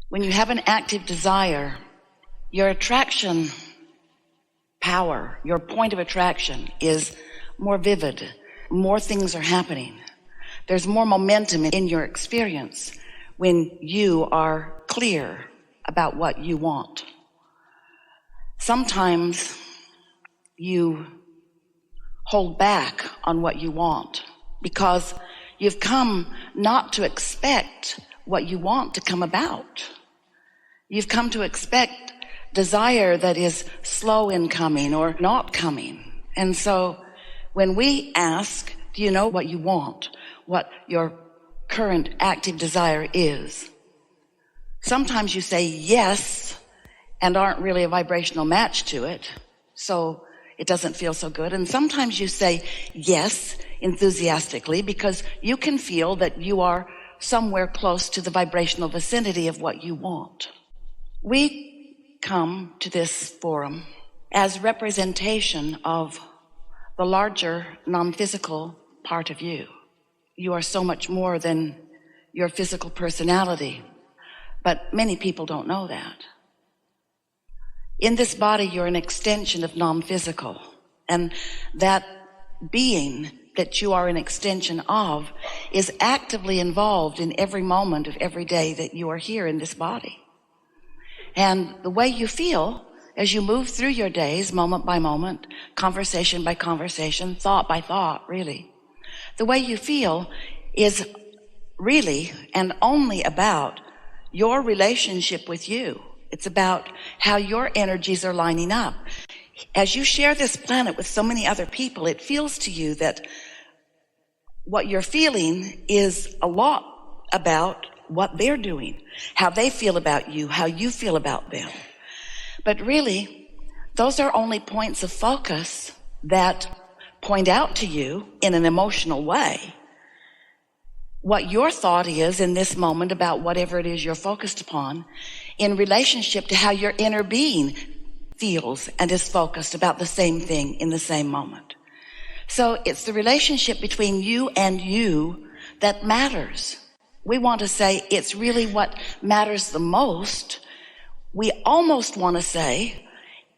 When you have an active desire, your attraction power, your point of attraction is more vivid. More things are happening. There's more momentum in your experience when you are clear about what you want. Sometimes you hold back on what you want because you've come not to expect what you want to come about. You've come to expect desire that is slow in coming or not coming. And so when we ask, do you know what you want, what your current active desire is? Sometimes you say yes and aren't really a vibrational match to it, so it doesn't feel so good. And sometimes you say yes enthusiastically because you can feel that you are somewhere close to the vibrational vicinity of what you want. We come to this forum as representation of the larger non-physical part of you. You are so much more than your physical personality, but many people don't know that. In this body, you're an extension of non-physical, and that being that you are an extension of is actively involved in every moment of every day that you are here in this body. And the way you feel as you move through your days, moment by moment, conversation by conversation, thought by thought, really, the way you feel is really and only about your relationship with you. It's about how your energies are lining up. As you share this planet with so many other people, it feels to you that what you're feeling is a lot about what they're doing, how they feel about you, how you feel about them. But really, those are only points of focus that point out to you in an emotional way what your thought is in this moment about whatever it is you're focused upon in relationship to how your inner being feels and is focused about the same thing in the same moment. So it's the relationship between you and you that matters. We want to say it's really what matters the most. We almost want to say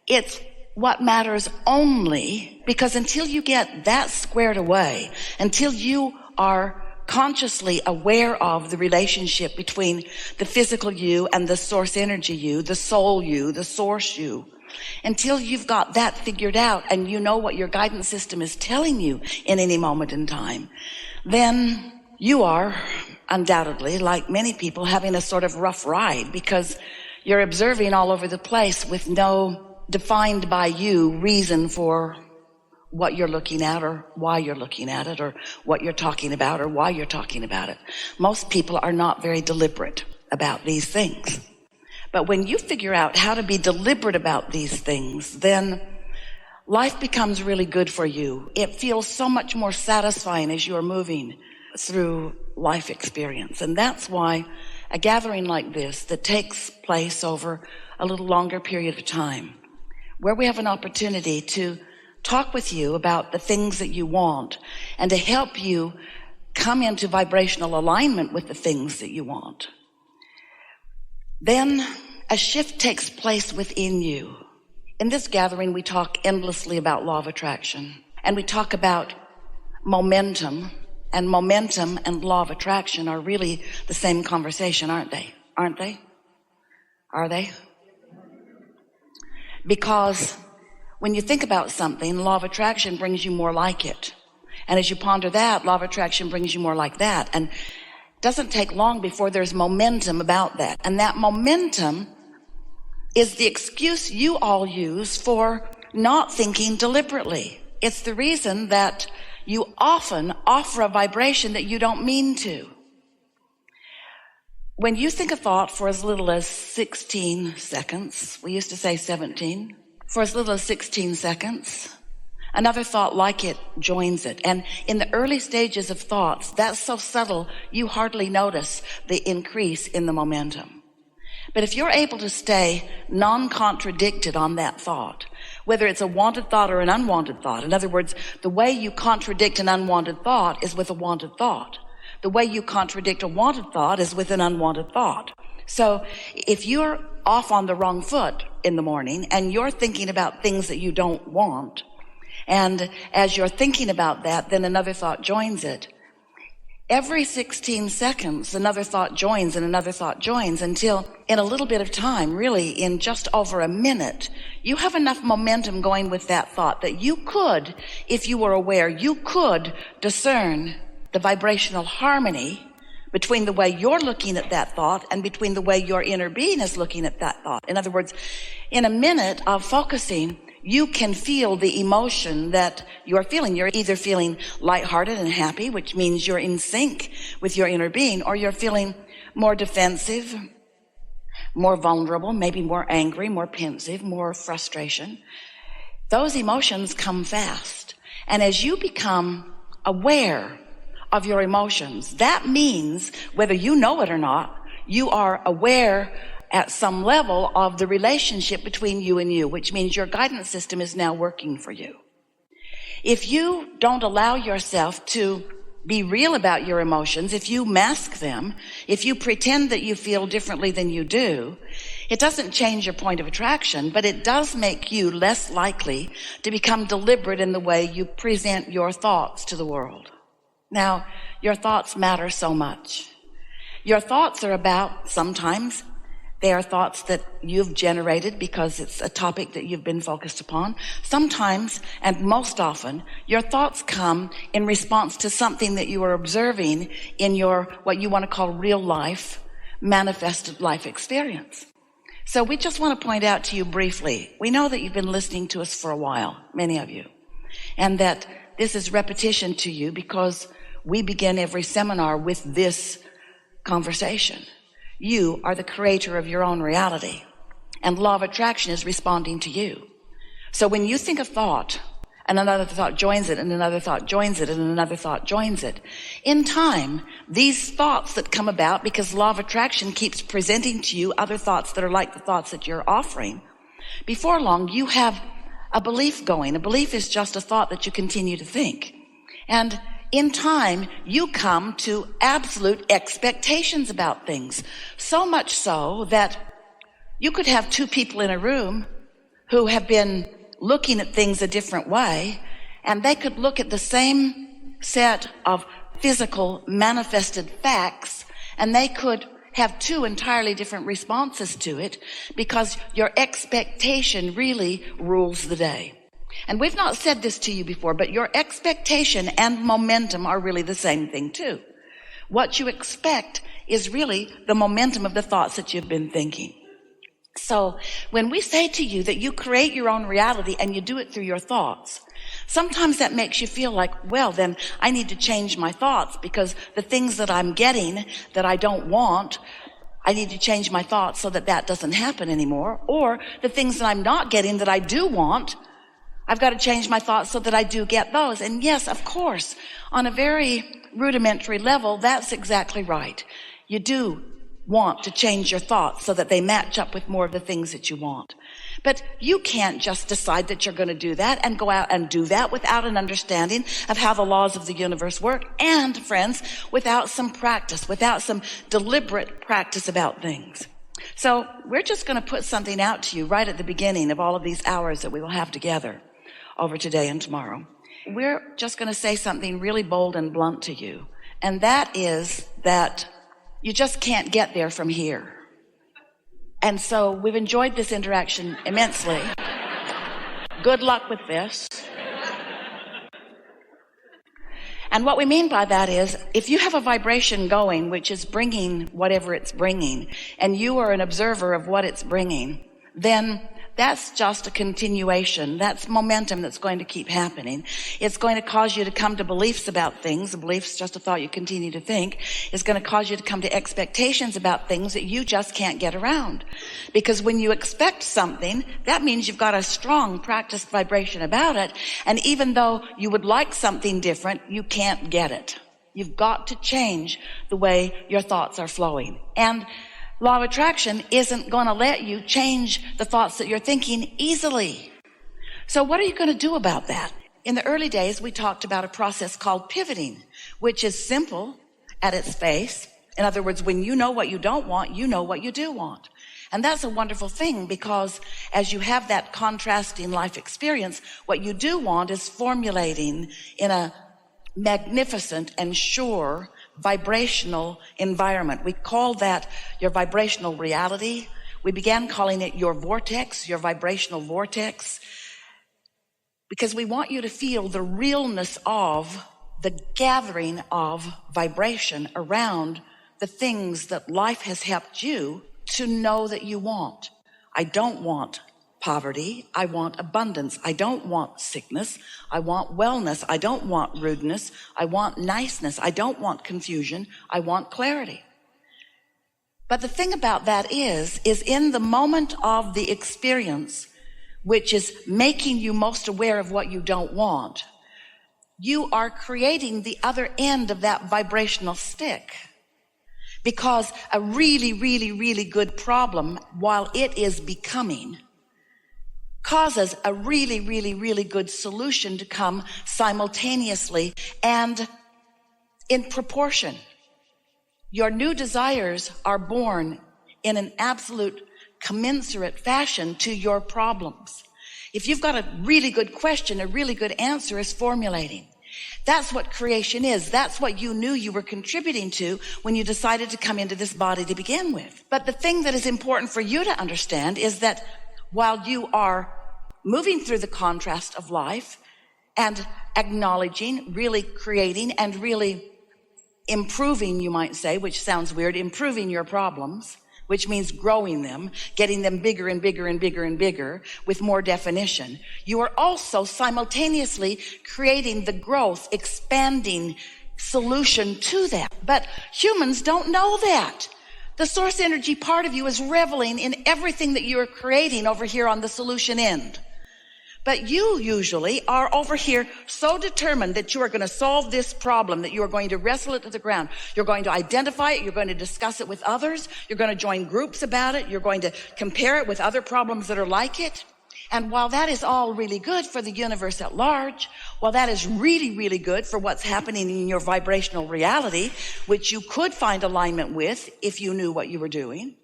it's what matters only, because until you get that squared away, until you are consciously aware of the relationship between the physical you and the source energy you, the soul you, the source you, until you've got that figured out and you know what your guidance system is telling you in any moment in time, then you are undoubtedly, like many people, having a sort of rough ride because you're observing all over the place with no defined by you reason for what you're looking at or why you're looking at it or what you're talking about or why you're talking about it. Most people are not very deliberate about these things. But when you figure out how to be deliberate about these things, then life becomes really good for you. It feels so much more satisfying as you're moving through life experience. And that's why a gathering like this that takes place over a little longer period of time, where we have an opportunity to talk with you about the things that you want and to help you come into vibrational alignment with the things that you want. Then a shift takes place within you. In this gathering, we talk endlessly about law of attraction, and we talk about momentum, and momentum and law of attraction are really the same conversation, aren't they? Aren't they? Are they? Because when you think about something, law of attraction brings you more like it. And as you ponder that, law of attraction brings you more like that. And it doesn't take long before there's momentum about that. And that momentum is the excuse you all use for not thinking deliberately. It's the reason that you often offer a vibration that you don't mean to. When you think a thought for as little as 16 seconds, we used to say 17, for as little as 16 seconds, another thought like it joins it. And in the early stages of thoughts, that's so subtle, you hardly notice the increase in the momentum. But if you're able to stay non-contradicted on that thought, whether it's a wanted thought or an unwanted thought, in other words, the way you contradict an unwanted thought is with a wanted thought. The way you contradict a wanted thought is with an unwanted thought. So if you're off on the wrong foot in the morning and you're thinking about things that you don't want, and as you're thinking about that, then another thought joins it. Every 16 seconds, another thought joins and another thought joins until in a little bit of time, really in just over a minute, you have enough momentum going with that thought that you could, if you were aware, you could discern the vibrational harmony between the way you're looking at that thought and between the way your inner being is looking at that thought. In other words, in a minute of focusing, you can feel the emotion that you're feeling. You're either feeling lighthearted and happy, which means you're in sync with your inner being, or you're feeling more defensive, more vulnerable, maybe more angry, more pensive, more frustration. Those emotions come fast. And as you become aware of your emotions, that means, whether you know it or not, you are aware at some level of the relationship between you and you, which means your guidance system is now working for you. If you don't allow yourself to be real about your emotions, if you mask them, if you pretend that you feel differently than you do, it doesn't change your point of attraction, but it does make you less likely to become deliberate in the way you present your thoughts to the world. Now, your thoughts matter so much. Your thoughts are about, sometimes, they are thoughts that you've generated because it's a topic that you've been focused upon. Sometimes, and most often, your thoughts come in response to something that you are observing in your, what you want to call real life, manifested life experience. So we just want to point out to you briefly, we know that you've been listening to us for a while, many of you, and that this is repetition to you because we begin every seminar with this conversation. You are the creator of your own reality, and law of attraction is responding to you. So when you think a thought, and another thought joins it, and another thought joins it, and another thought joins it, in time, these thoughts that come about, because law of attraction keeps presenting to you other thoughts that are like the thoughts that you're offering, before long, you have a belief going. A belief is just a thought that you continue to think. And in time, you come to absolute expectations about things. So much so that you could have two people in a room who have been looking at things a different way, and they could look at the same set of physical manifested facts, and they could have two entirely different responses to it because your expectation really rules the day. And we've not said this to you before, but your expectation and momentum are really the same thing too. What you expect is really the momentum of the thoughts that you've been thinking. So when we say to you that you create your own reality and you do it through your thoughts, sometimes that makes you feel like, well, then I need to change my thoughts because the things that I'm getting that I don't want, I need to change my thoughts so that that doesn't happen anymore. Or the things that I'm not getting that I do want, I've got to change my thoughts so that I do get those. And yes, of course, on a very rudimentary level, that's exactly right. You do want to change your thoughts so that they match up with more of the things that you want. But you can't just decide that you're going to do that and go out and do that without an understanding of how the laws of the universe work. And, friends, without some practice, without some deliberate practice about things. So we're just going to put something out to you right at the beginning of all of these hours that we will have together over today and tomorrow. We're just going to say something really bold and blunt to you. And that is that you just can't get there from here. And so we've enjoyed this interaction immensely. Good luck with this. And what we mean by that is, if you have a vibration going, which is bringing whatever it's bringing, and you are an observer of what it's bringing, then that's just a continuation. That's momentum that's going to keep happening. It's going to cause you to come to beliefs about things. The belief's just a thought you continue to think. It's going to cause you to come to expectations about things that you just can't get around. Because when you expect something, that means you've got a strong practiced vibration about it. And even though you would like something different, you can't get it. You've got to change the way your thoughts are flowing. And law of attraction isn't going to let you change the thoughts that you're thinking easily. So what are you going to do about that? In the early days, we talked about a process called pivoting, which is simple at its face In other words, when you know what you don't want, you know what you do want. And that's a wonderful thing, because as you have that contrasting life experience, what you do want is formulating in a magnificent and sure vibrational environment. We call that your vibrational reality. We began calling it your vortex, your vibrational vortex, because we want you to feel the realness of the gathering of vibration around the things that life has helped you to know that you want. I don't want poverty. I want abundance. I don't want sickness. I want wellness. I don't want rudeness. I want niceness. I don't want confusion. I want clarity. But the thing about that is in the moment of the experience, which is making you most aware of what you don't want, you are creating the other end of that vibrational stick. Because a really, really, really good problem, while it is becoming, causes a really, really, really good solution to come simultaneously and in proportion. Your new desires are born in an absolute commensurate fashion to your problems. If you've got a really good question, a really good answer is formulating. That's what creation is. That's what you knew you were contributing to when you decided to come into this body to begin with. But the thing that is important for you to understand is that while you are moving through the contrast of life and acknowledging, really creating, and really improving, you might say, which sounds weird, improving your problems, which means growing them, getting them bigger and bigger and bigger and bigger with more definition. You are also simultaneously creating the growth, expanding solution to that. But humans don't know that. The source energy part of you is reveling in everything that you are creating over here on the solution end. But you usually are over here so determined that you are going to solve this problem, that you are going to wrestle it to the ground. You're going to identify it. You're going to discuss it with others. You're going to join groups about it. You're going to compare it with other problems that are like it. And while that is all really good for the universe at large, while that is really, really good for what's happening in your vibrational reality, which you could find alignment with if you knew what you were doing,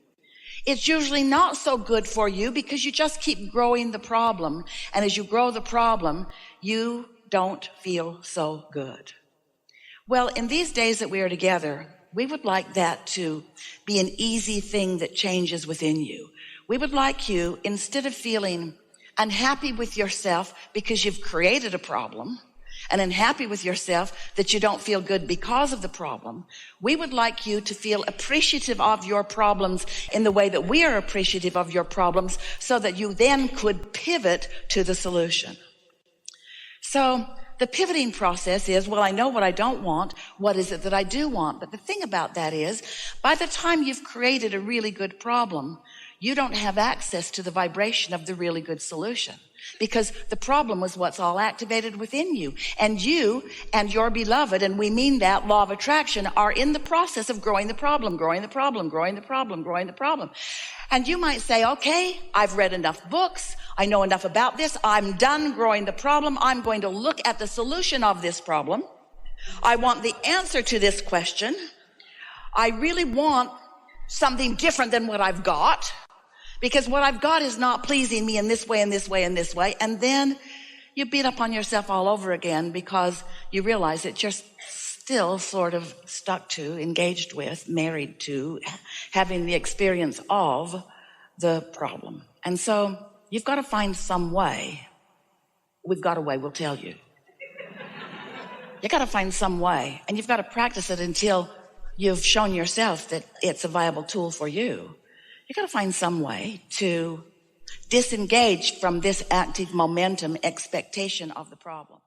it's usually not so good for you because you just keep growing the problem. And as you grow the problem, you don't feel so good. Well, in these days that we are together, we would like that to be an easy thing that changes within you. We would like you, instead of feeling unhappy with yourself because you've created a problem, and unhappy with yourself that you don't feel good because of the problem, we would like you to feel appreciative of your problems in the way that we are appreciative of your problems, so that you then could pivot to the solution. So the pivoting process is, well, I know what I don't want. What is it that I do want? But the thing about that is, by the time you've created a really good problem, you don't have access to the vibration of the really good solution. Because the problem was what's all activated within you. And you and your beloved, and we mean that, law of attraction, are in the process of growing the problem, growing the problem, growing the problem, growing the problem. And you might say, okay, I've read enough books. I know enough about this. I'm done growing the problem. I'm going to look at the solution of this problem. I want the answer to this question. I really want something different than what I've got, because what I've got is not pleasing me in this way and this way and this way. And then you beat up on yourself all over again because you realize that you're still sort of stuck to, engaged with, married to, having the experience of the problem. And so you've got to find some way. We've got a way, we'll tell you. You've got to find some way, and you've got to practice it until you've shown yourself that it's a viable tool for you. You've got to find some way to disengage from this active momentum expectation of the problem.